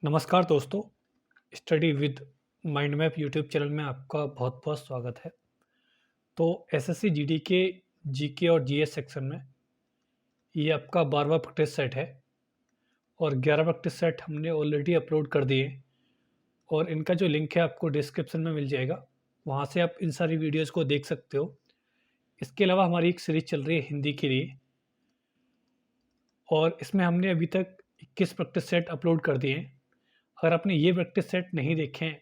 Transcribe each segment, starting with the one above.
नमस्कार दोस्तों, study with mind map YouTube channel में आपका बहुत बहुत स्वागत है। तो एसएससी जीडी के जीके और जीएस सेक्शन में ये आपका 12वां प्रैक्टिस सेट है और 11 प्रैक्टिस सेट हमने ऑलरेडी अपलोड कर दिए हैं और इनका जो लिंक है आपको डिस्क्रिप्शन में मिल जाएगा। वहाँ से आप इन सारी वीडियोज़ को देख सकते हो। इसके अलावा हमारी एक सीरीज़ चल रही है हिंदी के लिए और इसमें हमने अभी तक 21 प्रैक्टिस सेट अपलोड कर दिए हैं। अगर आपने ये प्रैक्टिस सेट नहीं देखे हैं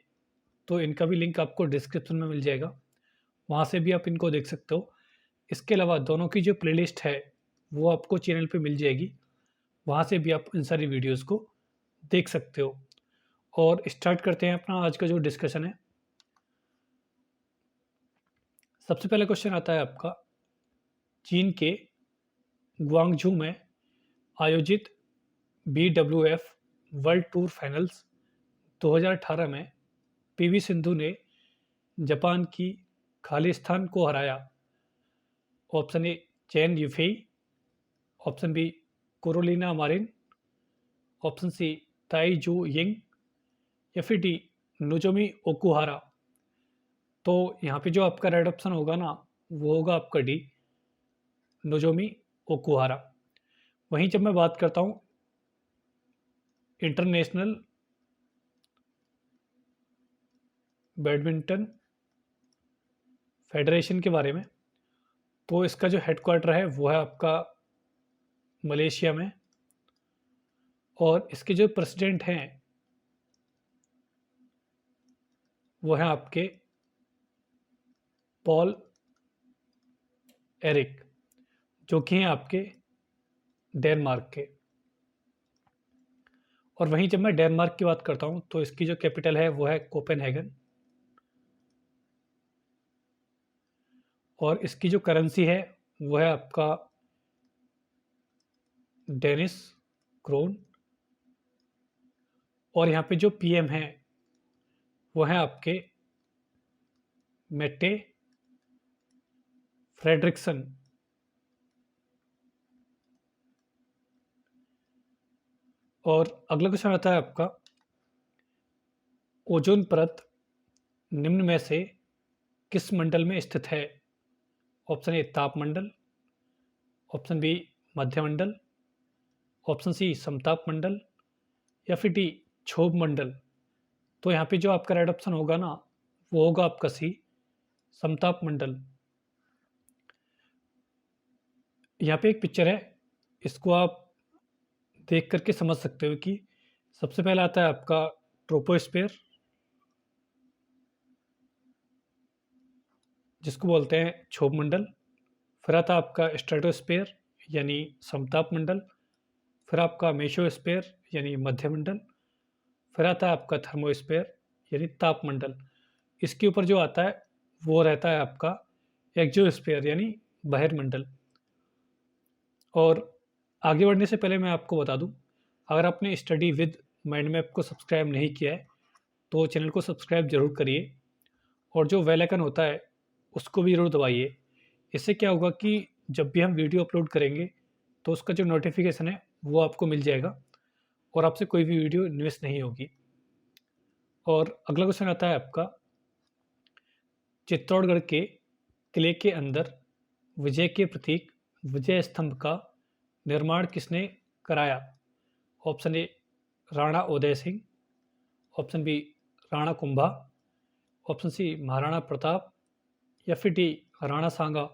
तो इनका भी लिंक आपको डिस्क्रिप्शन में मिल जाएगा, वहाँ से भी आप इनको देख सकते हो। इसके अलावा दोनों की जो प्लेलिस्ट है वो आपको चैनल पे मिल जाएगी, वहाँ से भी आप इन सारी वीडियोज़ को देख सकते हो। और स्टार्ट करते हैं अपना आज का जो डिस्कशन है। सबसे पहला क्वेश्चन आता है आपका, चीन के ग्वांगझू में आयोजित BWF वर्ल्ड टूर फाइनल्स 2018 में पीवी सिंधु ने जापान की खालिस्तान को हराया। Option A Chen Yufei, option B Carolina Marin, option C Tai Tzu Ying या फिर डी नोजोमी ओकुहारा। तो यहाँ पे जो आपका राइट ऑप्शन होगा ना वो होगा आपका डी नोजोमी ओकुहारा। वहीं जब मैं बात करता हूँ इंटरनेशनल बैडमिंटन फेडरेशन के बारे में, तो इसका जो हेडक्वार्टर है वो है आपका मलेशिया में और इसके जो प्रेसिडेंट हैं वो हैं आपके पॉल एरिक, जो कि हैं आपके डेनमार्क के। और वहीं जब मैं डेनमार्क की बात करता हूँ तो इसकी जो कैपिटल है वो है कोपेनहेगन और इसकी जो करेंसी है वो है आपका डेनिस क्रोन। और यहाँ पे जो पीएम है वो है आपके मेट्टे फ्रेडरिक्सन। और अगला क्वेश्चन आता है आपका, ओजोन परत निम्न में से किस मंडल में स्थित है? ऑप्शन ए तापमंडल, ऑप्शन बी मध्यमंडल, ऑप्शन सी समताप मंडल या फिर डी क्षोभ मंडल। तो यहाँ पे जो आपका राइट ऑप्शन होगा ना वो होगा आपका सी समताप मंडल। यहाँ पे एक पिक्चर है, इसको आप देख करके समझ सकते हो कि सबसे पहला आता है आपका ट्रोपोस्फेयर, जिसको बोलते हैं क्षोभ मंडल। फिर आता है आपका स्ट्रेटोस्फेयर यानी समताप मंडल। फिर आपका मेसोस्फेयर यानी मध्यमंडल। फिर आता है आपका थर्मोस्फेयर यानी तापमंडल। इसके ऊपर जो आता है वो रहता है आपका एक्सोस्फेयर यानी बहिर्मंडल। और आगे बढ़ने से पहले मैं आपको बता दूं, अगर आपने स्टडी विद माइंड मैप को सब्सक्राइब नहीं किया है तो चैनल को सब्सक्राइब ज़रूर करिए और जो बेल आइकन होता है उसको भी ज़रूर दबाइए। इससे क्या होगा कि जब भी हम वीडियो अपलोड करेंगे तो उसका जो नोटिफिकेशन है वो आपको मिल जाएगा और आपसे कोई भी वीडियो मिस नहीं होगी। और अगला क्वेश्चन आता है आपका, चित्तौड़गढ़ के किले के अंदर विजय के प्रतीक विजय स्तंभ का निर्माण किसने कराया? Option A Rana Uday Singh, option B Rana Kumbha, option C Maharana Pratap या फिर डी राणा सांगा।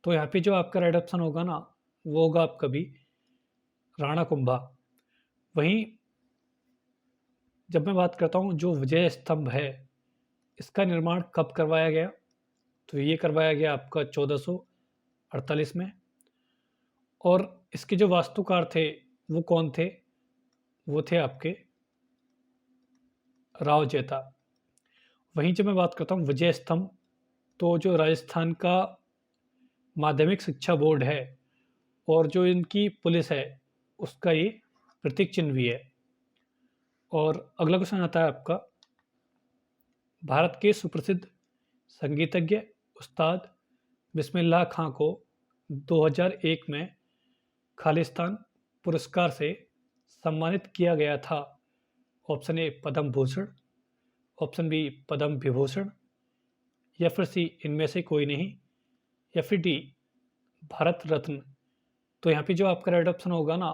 तो यहाँ पे जो आपका राइट ऑप्शन होगा ना वो होगा आपका भी राणा कुंभा। वहीं जब मैं बात करता हूँ जो विजय स्तंभ है इसका निर्माण कब करवाया गया, तो ये करवाया गया आपका 1448 में। और इसके जो वास्तुकार थे वो कौन थे? वो थे आपके राव जेता। वहीं जब मैं बात करता हूँ विजय स्तंभ, तो जो राजस्थान का माध्यमिक शिक्षा बोर्ड है और जो इनकी पुलिस है उसका ये प्रतीक चिन्ह भी है। और अगला क्वेश्चन आता है आपका, भारत के सुप्रसिद्ध संगीतज्ञ उस्ताद बिस्मिल्लाह खां को 2001 में खालिस्तान पुरस्कार से सम्मानित किया गया था। Option A Padma Bhushan, option B Padma Vibhushan, या फिर सी इनमें से कोई नहीं, या फिर डी भारत रत्न। तो यहाँ पे जो आपका राइट ऑप्शन होगा ना,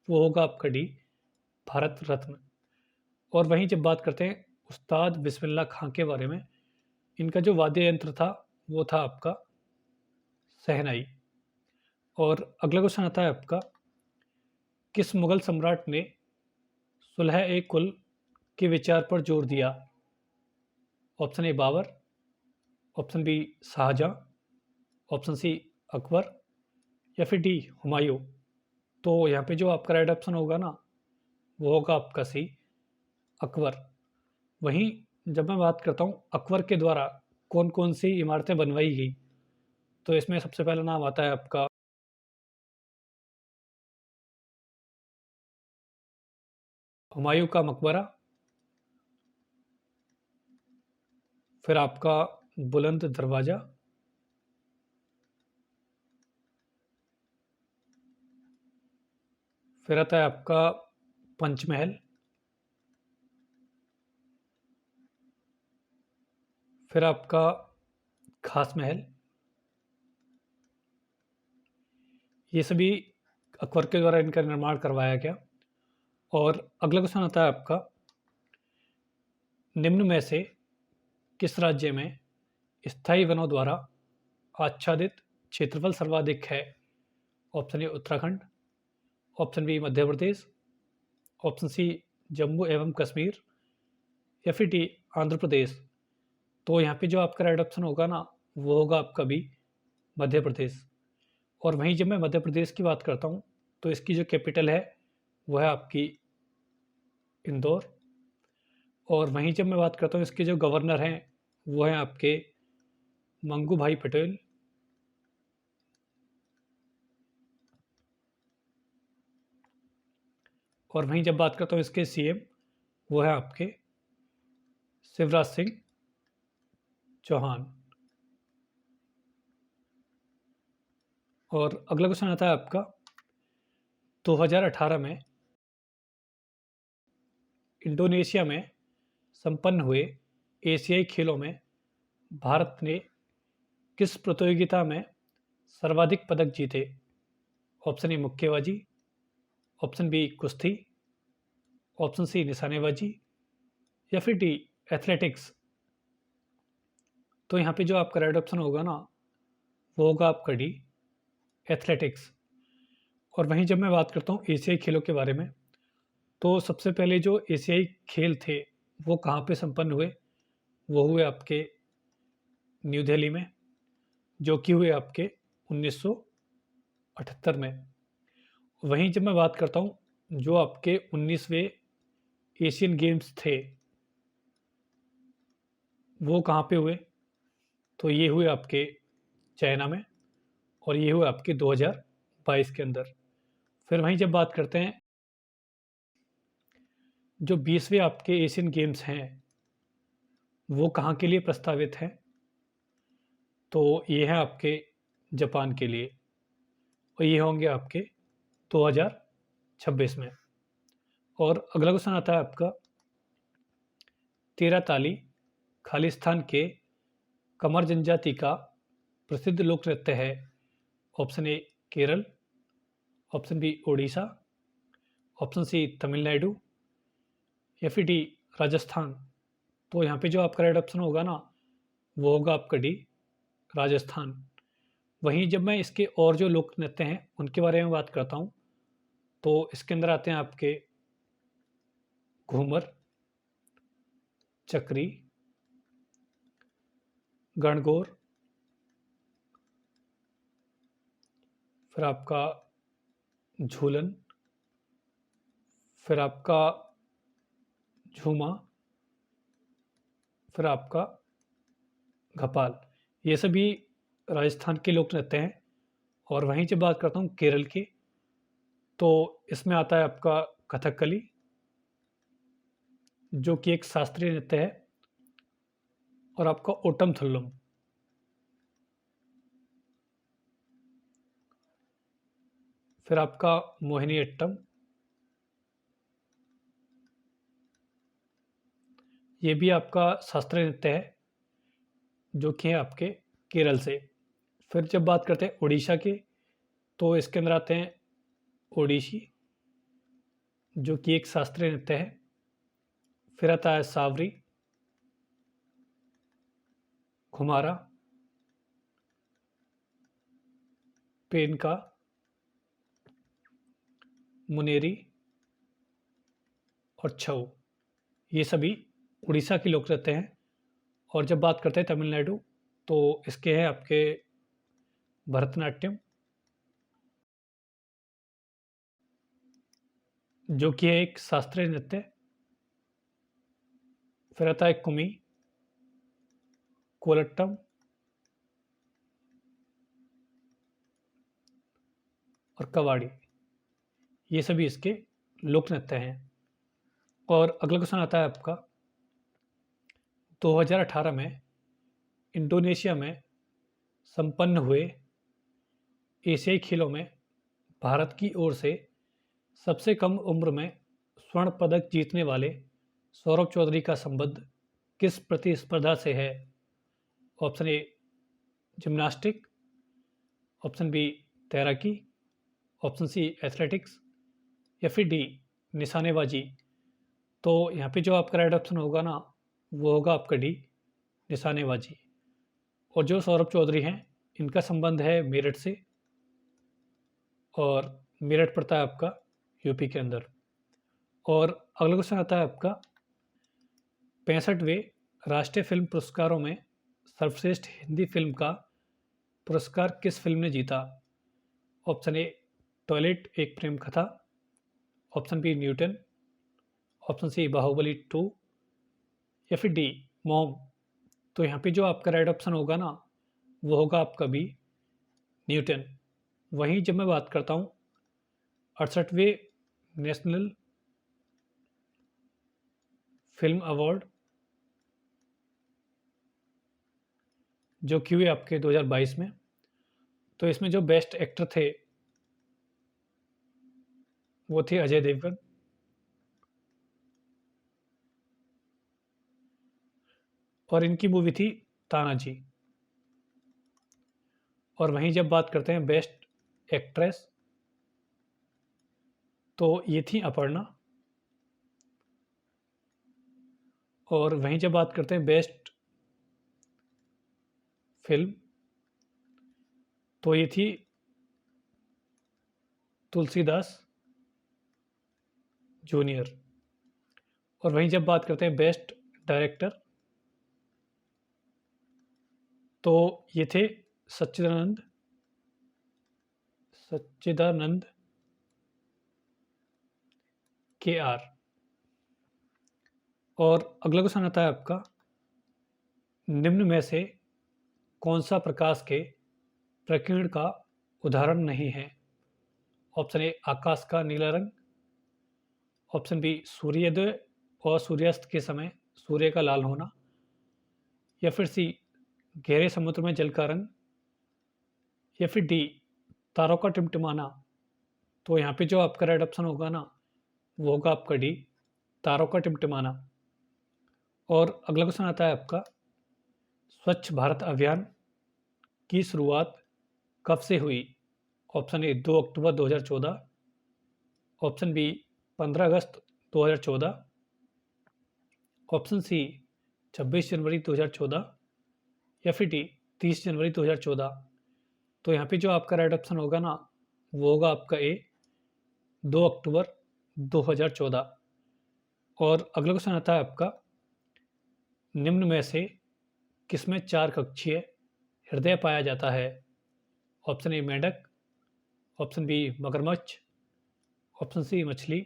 वो होगा आपका डी भारत रत्न। और वहीं जब बात करते हैं उस्ताद बिस्मिल्लाह खां के बारे में, इनका जो वाद्य यंत्र था वो था आपका शहनाई। और अगला क्वेश्चन आता है आपका, किस मुगल सम्राट ने सुलह ए कुल के विचार पर जोर दिया? Option A Babur, option B Shahjahan, option C Akbar, या फिर डी हुमायूं। तो यहाँ पे जो आपका राइट ऑप्शन होगा ना, वो होगा आपका सी अकबर। वहीं जब मैं बात करता हूँ अकबर के द्वारा कौन कौन सी इमारतें बनवाई गई, तो इसमें सबसे पहला नाम आता है आपका हुमायूं का मकबरा, फिर आपका बुलंद दरवाज़ा, फिर आता है आपका पंचमहल, फिर आपका खास महल। ये सभी अकबर के द्वारा इनका निर्माण करवाया गया। और अगला क्वेश्चन आता है आपका, निम्न में से किस राज्य में स्थायी वनों द्वारा आच्छादित क्षेत्रफल सर्वाधिक है? Option A Uttarakhand, option B Madhya Pradesh, option C Jammu एवं कश्मीर, या फिर डी आंध्र प्रदेश। तो यहाँ पे जो आपका राइट ऑप्शन होगा ना, वो होगा आपका बी मध्य प्रदेश। और वहीं जब मैं मध्य प्रदेश की बात करता हूँ, तो इसकी जो कैपिटल है वह है आपकी इंदौर। और वहीं जब मैं बात करता हूँ इसके जो गवर्नर हैं वो हैं आपके मंगू भाई पटेल। और वहीं जब बात करता हूँ इसके सीएम, वो है आपके शिवराज सिंह चौहान। और अगला क्वेश्चन आता है आपका, 2018 में इंडोनेशिया में संपन्न हुए एशियाई खेलों में भारत ने किस प्रतियोगिता में सर्वाधिक पदक जीते? ऑप्शन ए मुक्केबाजी, ऑप्शन बी कुश्ती, ऑप्शन सी निशानेबाजी, या फिर डी एथलेटिक्स। तो यहाँ पे जो आपका राइट ऑप्शन होगा ना, वो होगा आपका डी एथलेटिक्स। और वहीं जब मैं बात करता हूँ एशियाई खेलों के बारे में, तो सबसे पहले जो एशियाई खेल थे वो कहाँ पे संपन्न हुए? वो हुए आपके न्यू दिल्ली में, जो कि हुए आपके 1978 में। वहीं जब मैं बात करता हूँ जो आपके 19वें एशियन गेम्स थे वो कहाँ पे हुए? तो ये हुए आपके चाइना में, और ये हुए आपके 2022 के अंदर। फिर वहीं जब बात करते हैं जो 20वें आपके एशियन गेम्स हैं वो कहाँ के लिए प्रस्तावित हैं? तो ये हैं आपके जापान के लिए, और ये होंगे आपके 2026 में। और अगला क्वेश्चन आता है आपका, तेरा ताली खालिस्तान के कमर जनजाति का प्रसिद्ध लोक नृत्य है। Option A Kerala, option B Orissa, option C Tamil Nadu, या फिर डी राजस्थान। तो यहाँ पे जो आपका राइट ऑप्शन होगा ना, वो होगा आपका डी राजस्थान। वहीं जब मैं इसके और जो लोक नृत्य हैं उनके बारे में बात करता हूँ, तो इसके अंदर आते हैं आपके घूमर, चक्री, गणगौर, फिर आपका झूलन, फिर आपका झूमा, फिर आपका घपाल। ये सभी राजस्थान के लोक नृत्य हैं। और वहीं जब बात करता हूँ केरल की, तो इसमें आता है आपका कथकली, जो कि एक शास्त्रीय नृत्य है, और आपका ओटम थुल्लुम। फिर आपका मोहिनी अट्टम, ये भी आपका शास्त्रीय नृत्य है, जो कि है आपके केरल से। फिर जब बात करते हैं उड़ीसा की, तो इसके अंदर आते हैं ओडिशी, जो कि एक शास्त्रीय नृत्य है। फिर आता है सावरी, घुमारा, पेनका, मुनेरी और छऊ। ये सभी उड़ीसा के लोक नृत्य हैं। और जब बात करते हैं तमिलनाडु, तो इसके हैं आपके भरतनाट्यम, जो कि है एक शास्त्रीय नृत्य। फिर आता है कुमी, कोलट्टम और कवाड़ी। ये सभी इसके लोक नृत्य हैं। और अगला क्वेश्चन आता है आपका 2018 में इंडोनेशिया में संपन्न हुए एशियाई खेलों में भारत की ओर से सबसे कम उम्र में स्वर्ण पदक जीतने वाले सौरभ चौधरी का संबंध किस प्रतिस्पर्धा से है? Option A gymnastic, option B तैराकी, ऑप्शन सी एथलेटिक्स या फिर डी निशानेबाजी। तो यहाँ पे जो आपका राइट ऑप्शन होगा ना, वो होगा आपका डी निशानेबाजी। और जो सौरभ चौधरी हैं, इनका संबंध है मेरठ से, और मेरठ पड़ता है आपका यूपी के अंदर। और अगला क्वेश्चन आता है आपका 65वें राष्ट्रीय फिल्म पुरस्कारों में सर्वश्रेष्ठ हिंदी फिल्म का पुरस्कार किस फिल्म ने जीता? Option A toilet Ek Prem Katha, option B Newton, option C Baahubali 2 या फिर डी मॉम। तो यहाँ पे जो आपका राइट ऑप्शन होगा ना, वो होगा आपका बी न्यूटन। वहीं जब मैं बात करता हूँ 68वें नेशनल फिल्म अवार्ड, जो कि हुए आपके 2022 में, तो इसमें जो बेस्ट एक्टर थे वो थे अजय देवगन। और इनकी मूवी थी तानाजी। और वहीं जब बात करते हैं बेस्ट एक्ट्रेस, तो ये थी अपर्णा। और वहीं जब बात करते हैं बेस्ट फिल्म, तो ये थी तुलसीदास जूनियर। और वहीं जब बात करते हैं बेस्ट डायरेक्टर, तो ये थे सच्चिदानंद सच्चिदानंद के आर। और अगला क्वेश्चन आता है आपका निम्न में से कौन सा प्रकाश के प्रकीर्ण का उदाहरण नहीं है? ऑप्शन ए आकाश का नीला रंग, ऑप्शन बी सूर्योदय और सूर्यास्त के समय सूर्य का लाल होना, या फिर सी गहरे समुद्र में जल का रंग, या फिर डी तारों का टिमटिमाना। तो यहाँ पे जो आपका राइट ऑप्शन होगा ना, वो होगा आपका डी तारों का टिमटिमाना। और अगला क्वेश्चन आता है आपका स्वच्छ भारत अभियान की शुरुआत कब से हुई? ऑप्शन ए 2 अक्टूबर 2014, ऑप्शन बी 15 अगस्त 2014, ऑप्शन सी 26 जनवरी 2014 या फिर डी 30 जनवरी 2014। तो यहाँ पे जो आपका राइट ऑप्शन होगा ना, वो होगा आपका ए 2 अक्टूबर 2014। और अगला क्वेश्चन आता है आपका निम्न में से किसमें 4 कक्षीय हृदय पाया जाता है? ऑप्शन ए मेंढक, ऑप्शन बी मगरमच्छ, ऑप्शन सी मछली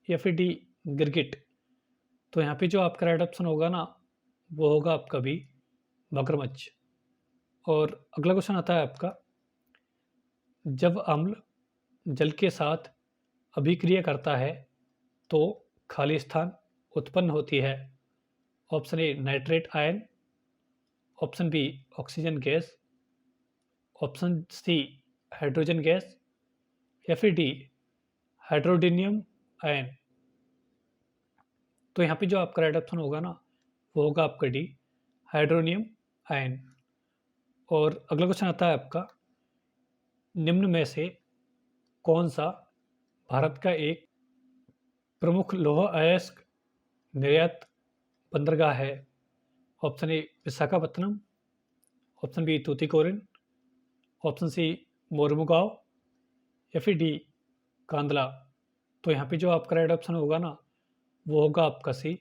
या फिर डी गिरगिट। तो यहाँ पे जो आपका राइट ऑप्शन होगा ना, वो होगा आपका बी मगरमच्छ। और अगला क्वेश्चन आता है आपका जब अम्ल जल के साथ अभिक्रिया करता है तो खाली स्थान उत्पन्न होती है। Option A nitrate ion, option B oxygen gas, option C hydrogen gas या फिर डी हाइड्रोडिनियम आयन। तो यहाँ पे जो आपका राइट ऑप्शन होगा ना, वो होगा आपका डी, हाइड्रोनियम आयन। और अगला क्वेश्चन आता है आपका, निम्न में से कौन सा भारत का एक प्रमुख लौह अयस्क निर्यात बंदरगाह है? Option A Visakhapatnam, option B Tuticorin, option C Mormugao, या फिर डी कांदला। तो यहाँ पे जो आपका राइट ऑप्शन होगा ना, वो होगा आपका सी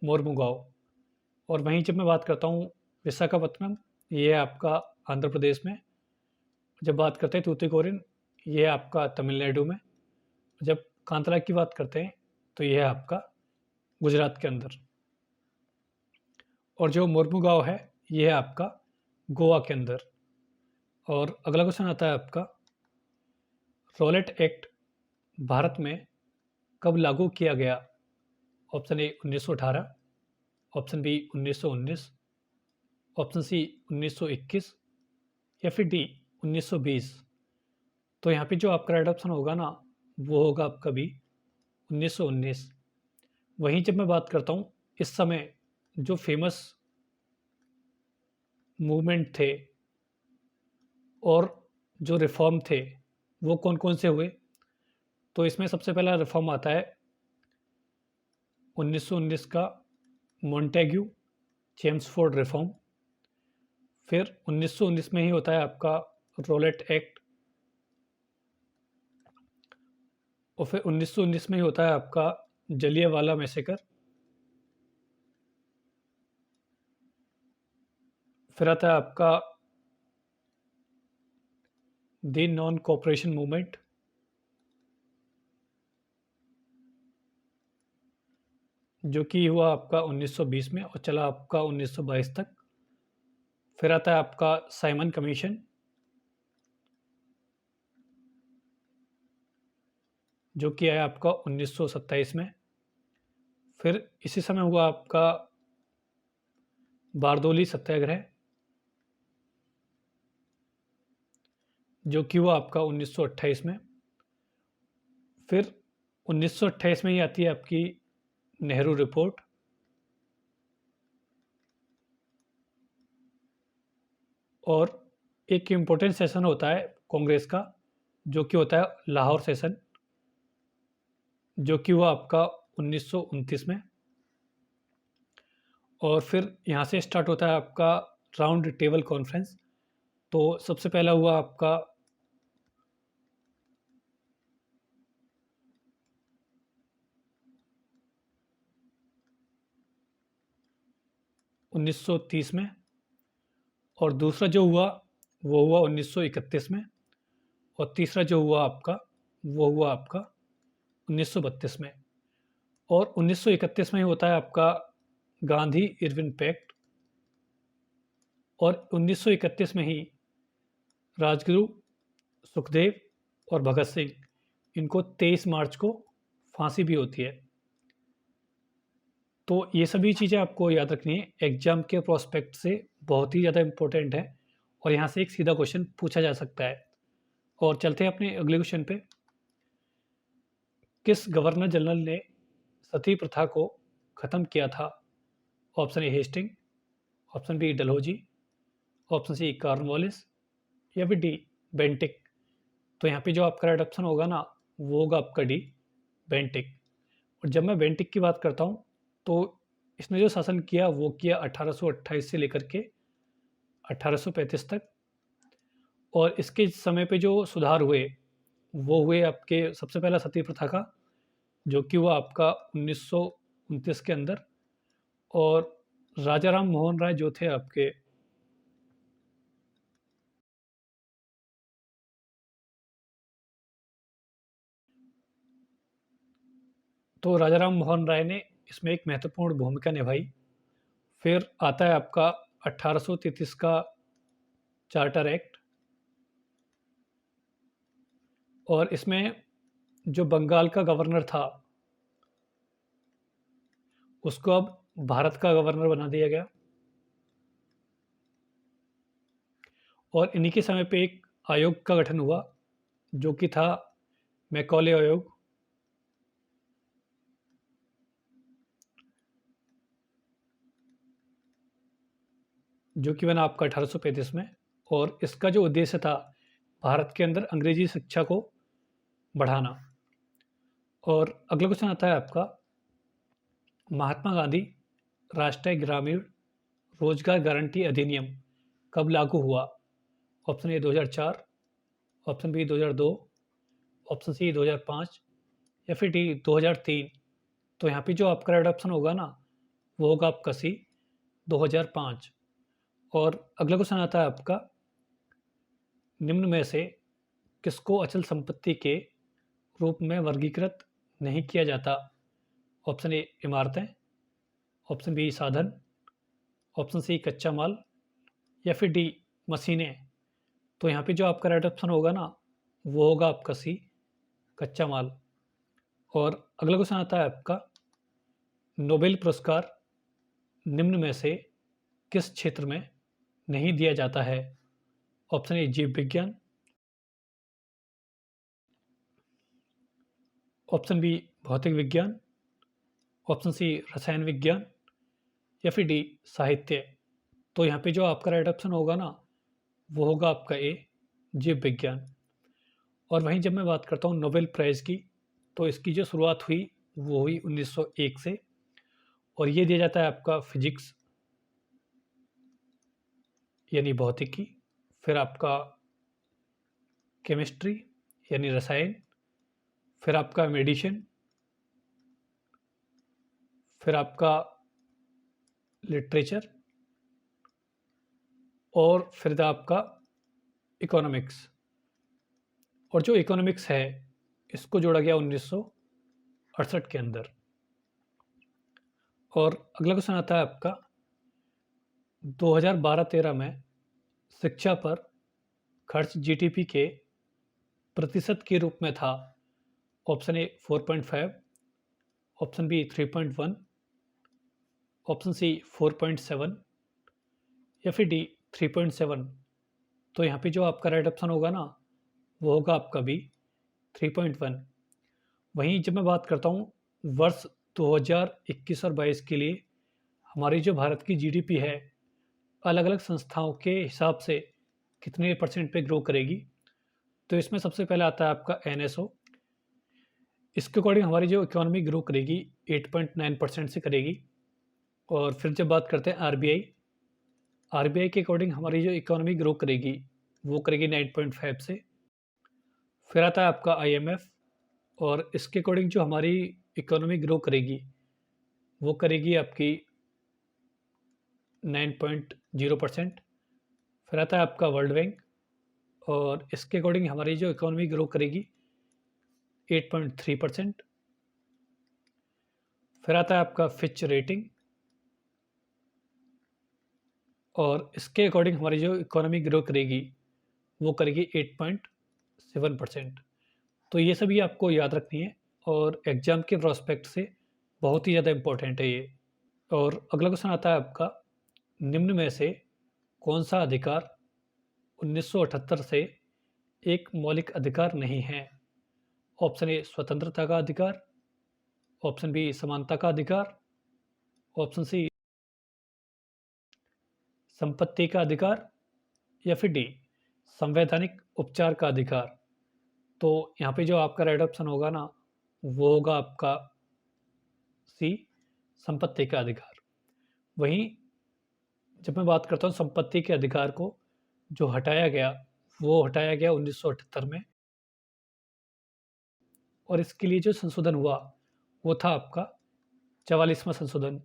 मोरमुगांव। और वहीं जब मैं बात करता हूँ विशाखापत्तनम, ये है आपका आंध्र प्रदेश में। जब बात करते हैं तूतीकोरिन, ये है आपका तमिलनाडु में। जब कांतला की बात करते हैं तो यह है आपका गुजरात के अंदर। और जो मोरमुगांव है, ये है आपका गोवा के अंदर। और अगला क्वेश्चन आता है आपका, रॉलेट एक्ट भारत में कब लागू किया गया? Option A 1918, option B 1919, option C 1921, या फिर डी 1920। तो यहाँ पे जो आपका राइट ऑप्शन होगा ना, वो होगा आपका बी 1919। वहीं जब मैं बात करता हूँ इस समय जो फेमस मूवमेंट थे और जो रिफॉर्म थे, वो कौन कौन से हुए, तो इसमें सबसे पहला रिफॉर्म आता है 1919 का मॉन्टेग्यू चेम्सफोर्ड रिफॉर्म। फिर 1919 में ही होता है आपका रॉलेट एक्ट। और फिर 1919 में ही होता है आपका जलियांवाला मैसेकर। फिर आता है आपका दी नॉन कोऑपरेशन मूवमेंट, जो कि हुआ आपका 1920 में और चला आपका 1922 तक। फिर आता है आपका साइमन कमीशन, जो कि आया आपका 1927 में। फिर इसी समय हुआ आपका बारदोली सत्याग्रह, जो कि हुआ आपका 1928 में। फिर 1928 में ही आती है आपकी नेहरू रिपोर्ट। और एक इम्पोर्टेंट सेशन होता है कांग्रेस का, जो कि होता है लाहौर सेशन, जो कि हुआ आपका 1929 में। और फिर यहाँ से स्टार्ट होता है आपका राउंड टेबल कॉन्फ्रेंस। तो सबसे पहला हुआ आपका 1930 में, और दूसरा जो हुआ वो हुआ 1931 में, और तीसरा जो हुआ आपका वो हुआ आपका 1932 में। और 1931 में ही होता है आपका गांधी इरविन पैक्ट। और 1931 में ही राजगुरु सुखदेव और भगत सिंह, इनको 23 मार्च को फांसी भी होती है। तो ये सभी चीज़ें आपको याद रखनी है, एग्जाम के प्रोस्पेक्ट से बहुत ही ज़्यादा इम्पोर्टेंट है, और यहाँ से एक सीधा क्वेश्चन पूछा जा सकता है। और चलते हैं अपने अगले क्वेश्चन पे। किस गवर्नर जनरल ने सती प्रथा को ख़त्म किया था? Option A Hasting, option B Dalhousie, option C Cornwallis, या फिर डी बेंटिक। तो यहाँ पे जो आपका राइट ऑप्शन होगा ना, वो होगा आपका डी बेंटिक। और जब मैं बेंटिक की बात करता हूँ, तो इसने जो शासन किया वो किया 1828 से लेकर के 1835 तक। और इसके समय पे जो सुधार हुए वो हुए आपके, सबसे पहला सती प्रथा का, जो कि हुआ आपका 1929 के अंदर। और राजा राम मोहन राय जो थे आपके, तो राजा राम मोहन राय ने इसमें एक महत्वपूर्ण भूमिका निभाई। फिर आता है आपका 1833 का चार्टर एक्ट। और इसमें जो बंगाल का गवर्नर था, उसको अब भारत का गवर्नर बना दिया गया। और इन्हीं के समय पे एक आयोग का गठन हुआ, जो कि था मैकॉले आयोग। जो कि बना आपका 1835 में, और इसका जो उद्देश्य था भारत के अंदर अंग्रेजी शिक्षा को बढ़ाना। और अगला क्वेश्चन आता है आपका, महात्मा गांधी राष्ट्रीय ग्रामीण रोजगार गारंटी अधिनियम कब लागू हुआ? Option A 2004, option B 2002, option C 2005 या फिर डी 2003। तो यहाँ पे जो आपका राइट ऑप्शन होगा ना, वो होगा आपका सी 2005। और अगला क्वेश्चन आता है आपका, निम्न में से किसको अचल संपत्ति के रूप में वर्गीकृत नहीं किया जाता? ऑप्शन ए इमारतें, ऑप्शन बी साधन, ऑप्शन सी कच्चा माल या फिर डी मशीनें। तो यहाँ पे जो आपका राइट ऑप्शन होगा ना, वो होगा आपका सी कच्चा माल। और अगला क्वेश्चन आता है आपका, नोबेल पुरस्कार निम्न में से किस क्षेत्र में नहीं दिया जाता है? ऑप्शन ए जीव विज्ञान, ऑप्शन बी भौतिक विज्ञान, ऑप्शन सी रसायन विज्ञान या फिर डी साहित्य। तो यहाँ पे जो आपका राइट ऑप्शन होगा ना, वो होगा आपका ए जीव विज्ञान। और वहीं जब मैं बात करता हूँ नोबेल प्राइज़ की, तो इसकी जो शुरुआत हुई वो हुई 1901 से, और ये दिया जाता है आपका फिजिक्स यानी भौतिकी, फिर आपका केमिस्ट्री यानी रसायन, फिर आपका मेडिसिन, फिर आपका लिटरेचर, और फिर था आपका इकोनॉमिक्स। और जो इकोनॉमिक्स है इसको जोड़ा गया 1968 के अंदर। और अगला क्वेश्चन आता है आपका, 2012-13 में शिक्षा पर खर्च जीडीपी के प्रतिशत के रूप में था? Option A 4.5, option B 3.1, option C 4.7 या फिर डी 3.7। तो यहाँ पे जो आपका राइट ऑप्शन होगा ना, वो होगा आपका बी 3.1। वहीं जब मैं बात करता हूँ वर्ष 2021 और 22 के लिए हमारी जो भारत की जीडीपी है अलग अलग संस्थाओं के हिसाब से कितने % पे ग्रो करेगी, तो इसमें सबसे पहले आता है आपका एनएसओ। इसके अकॉर्डिंग हमारी जो इकोनॉमी ग्रो करेगी 8.9% से करेगी। और फिर जब बात करते हैं आरबीआई के अकॉर्डिंग हमारी जो इकोनॉमी ग्रो करेगी वो करेगी 9.5 से। फिर आता है आपका आईएमएफ, और इसके अकॉर्डिंग जो हमारी इकोनॉमी ग्रो करेगी वो करेगी आपकी 9.0%। फिर आता है आपका वर्ल्ड बैंक, और इसके अकॉर्डिंग हमारी जो इकोनॉमी ग्रो करेगी 8.3%। फिर आता है आपका फिच रेटिंग, और इसके अकॉर्डिंग हमारी जो इकोनॉमी ग्रो करेगी वो करेगी 8.7%। तो ये सभी आपको याद रखनी है, और एग्ज़ाम के प्रोस्पेक्ट से बहुत ही ज़्यादा इम्पोर्टेंट है ये। और अगला क्वेश्चन आता है आपका, निम्न में से कौन सा अधिकार 1978 से एक मौलिक अधिकार नहीं है? ऑप्शन ए स्वतंत्रता का अधिकार, ऑप्शन बी समानता का अधिकार, ऑप्शन सी संपत्ति का अधिकार या फिर डी संवैधानिक उपचार का अधिकार। तो यहाँ पे जो आपका राइट ऑप्शन होगा ना, वो होगा आपका सी संपत्ति का अधिकार। वहीं जब मैं बात करता हूँ संपत्ति के अधिकार को जो हटाया गया, वो हटाया गया 1978 में, और इसके लिए जो संशोधन हुआ वो था आपका 44वां संशोधन।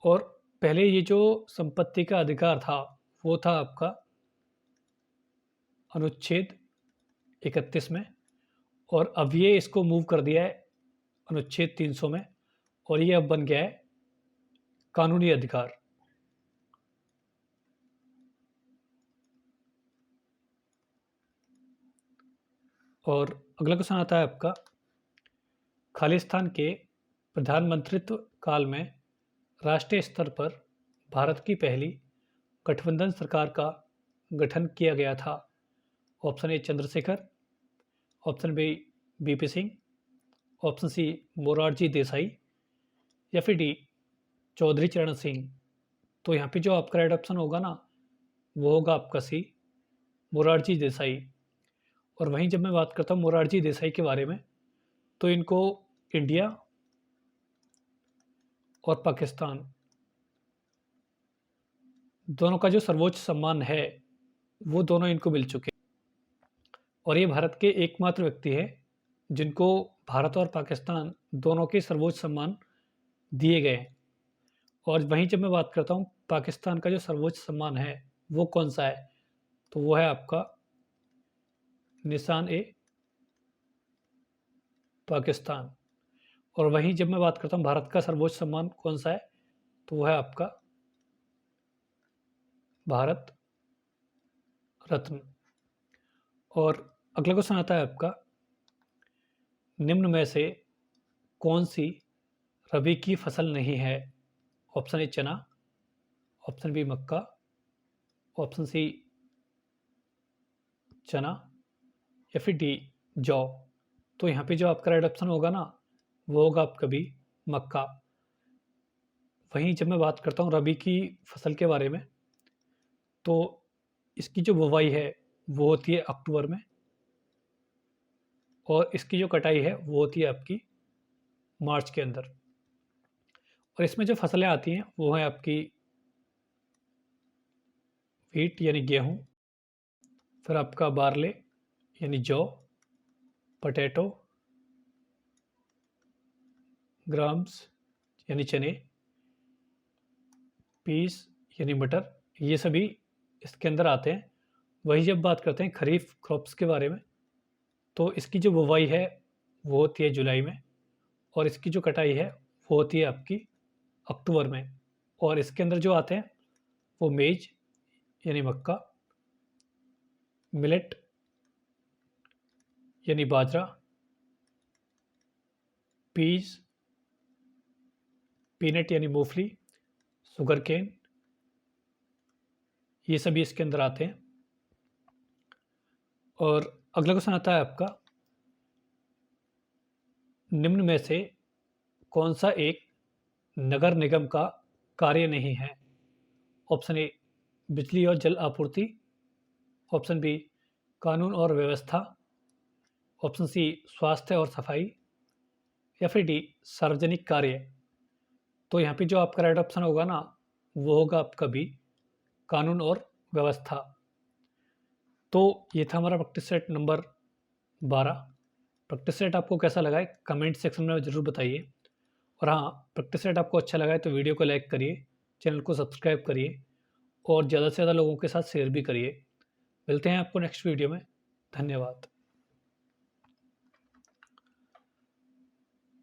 और पहले ये जो संपत्ति का अधिकार था वो था आपका अनुच्छेद 31 में, और अब ये इसको मूव कर दिया है अनुच्छेद 300 में, और ये अब बन गया है कानूनी अधिकार। और अगला क्वेश्चन आता है आपका, खालिस्तान के प्रधानमंत्रित्व काल में राष्ट्रीय स्तर पर भारत की पहली गठबंधन सरकार का गठन किया गया था? Option A Chandrashekhar, option B BP Singh, option C Morarji Desai या फिर डी चौधरी चरण सिंह। तो यहाँ पे जो आपका राइट ऑप्शन होगा ना, वो होगा आपका सी, मोरारजी देसाई। और वहीं जब मैं बात करता हूँ मोरारजी देसाई के बारे में, तो इनको इंडिया और पाकिस्तान दोनों का जो सर्वोच्च सम्मान है, वो दोनों इनको मिल चुके हैं। और ये भारत के एकमात्र व्यक्ति है जिनको भारत और पाकिस्तान दोनों के सर्वोच्च सम्मान दिए गए हैं। और वहीं जब मैं बात करता हूँ पाकिस्तान का जो सर्वोच्च सम्मान है वो कौन सा है, तो वो है आपका निशान ए पाकिस्तान। और वहीं जब मैं बात करता हूँ भारत का सर्वोच्च सम्मान कौन सा है, तो वो है आपका भारत रत्न। और अगला क्वेश्चन आता है आपका, निम्न में से कौन सी रबी की फसल नहीं है? ऑप्शन ए चना, ऑप्शन बी मक्का, ऑप्शन सी चना, या फिर डी जौ। तो यहाँ पे जो आपका राइट ऑप्शन होगा ना, वो होगा आपका बी मक्का। वहीं जब मैं बात करता हूँ रबी की फसल के बारे में, तो इसकी जो बुवाई है वो होती है अक्टूबर में, और इसकी जो कटाई है वो होती है आपकी मार्च के अंदर। और इसमें जो फसलें आती हैं वो हैं आपकी व्हीट यानी गेहूँ, फिर आपका बार्ले यानी जौ, पोटैटो, ग्राम्स यानी चने, पीस यानी मटर, ये सभी इसके अंदर आते हैं। वही जब बात करते हैं खरीफ क्रॉप्स के बारे में, तो इसकी जो बुवाई है वो होती है जुलाई में, और इसकी जो कटाई है वो होती है आपकी अक्टूबर में। और इसके अंदर जो आते हैं वो मेज यानी मक्का, मिलेट यानी बाजरा, पीस, पीनट यानी मूंगफली, शुगर केन, ये सभी इसके अंदर आते हैं। और अगला क्वेश्चन आता है आपका, निम्न में से कौन सा एक नगर निगम का कार्य नहीं है? ऑप्शन ए बिजली और जल आपूर्ति, ऑप्शन बी कानून और व्यवस्था, ऑप्शन सी स्वास्थ्य और सफाई, या फिर डी सार्वजनिक कार्य। तो यहाँ पे जो आपका राइट ऑप्शन होगा ना, वो होगा आपका बी कानून और व्यवस्था। तो ये था हमारा practice set number 12। Practice set आपको कैसा लगा है कमेंट सेक्शन में ज़रूर बताइए। और हाँ, प्रैक्टिस सेट आपको अच्छा लगा है तो वीडियो को लाइक करिए, चैनल को सब्सक्राइब करिए, और ज़्यादा से ज़्यादा लोगों के साथ शेयर भी करिए। मिलते हैं आपको नेक्स्ट वीडियो में। धन्यवाद।